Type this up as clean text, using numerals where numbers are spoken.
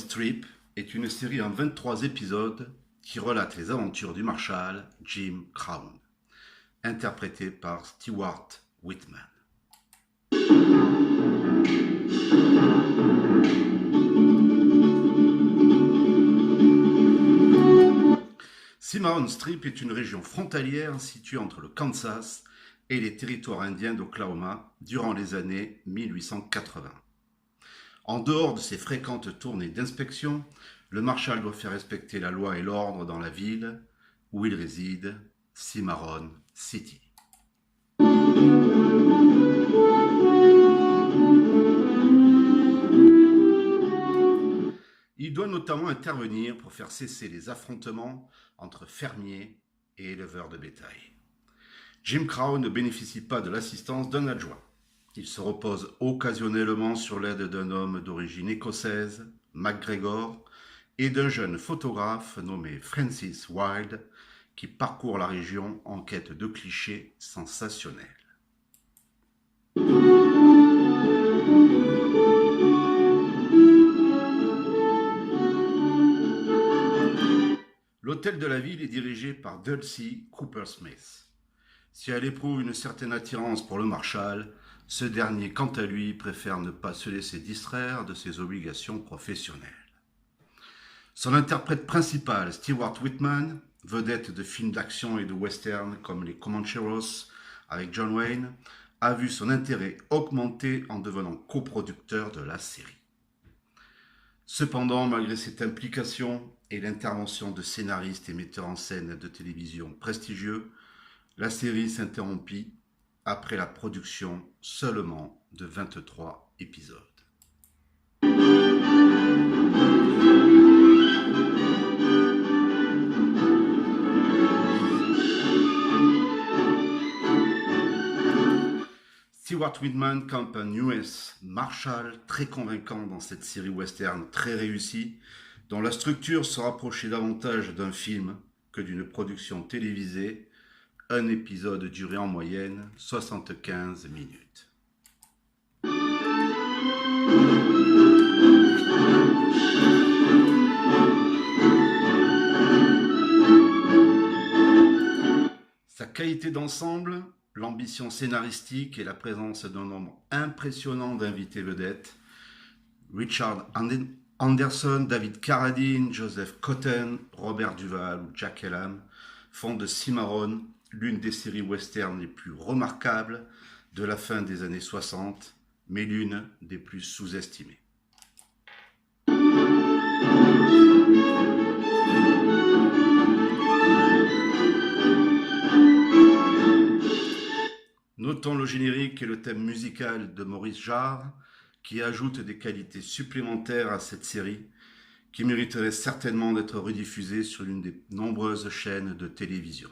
Strip est une série en 23 épisodes qui relate les aventures du marshal Jim Crown, interprété par Stewart Whitman. Cimarron Strip est une région frontalière située entre le Kansas et les territoires indiens d'Oklahoma durant les années 1880. En dehors de ses fréquentes tournées d'inspection, le marshal doit faire respecter la loi et l'ordre dans la ville où il réside, Cimarron City. Il doit notamment intervenir pour faire cesser les affrontements entre fermiers et éleveurs de bétail. Jim Crown ne bénéficie pas de l'assistance d'un adjoint. Il se repose occasionnellement sur l'aide d'un homme d'origine écossaise, McGregor, et d'un jeune photographe nommé Francis Wilde, qui parcourt la région en quête de clichés sensationnels. L'hôtel de la ville est dirigé par Dulcie Cooper-Smith. Si elle éprouve une certaine attirance pour le marshal, ce dernier, quant à lui, préfère ne pas se laisser distraire de ses obligations professionnelles. Son interprète principal, Stewart Whitman, vedette de films d'action et de western comme les Comancheros avec John Wayne, a vu son intérêt augmenter en devenant coproducteur de la série. Cependant, malgré cette implication et l'intervention de scénaristes et metteurs en scène de télévision prestigieux, la série s'interrompit après la production seulement de 23 épisodes. Stewart Whitman campe un US Marshal très convaincant dans cette série western très réussie, dont la structure se rapprochait davantage d'un film que d'une production télévisée, un épisode durait en moyenne 75 minutes. Sa qualité d'ensemble, l'ambition scénaristique et la présence d'un nombre impressionnant d'invités vedettes, Richard Anderson, David Carradine, Joseph Cotten, Robert Duvall ou Jack Elam, font de Cimarron l'une des séries western les plus remarquables de la fin des années 60, mais l'une des plus sous-estimées. Notons le générique et le thème musical de Maurice Jarre, qui ajoute des qualités supplémentaires à cette série, qui mériterait certainement d'être rediffusée sur l'une des nombreuses chaînes de télévision.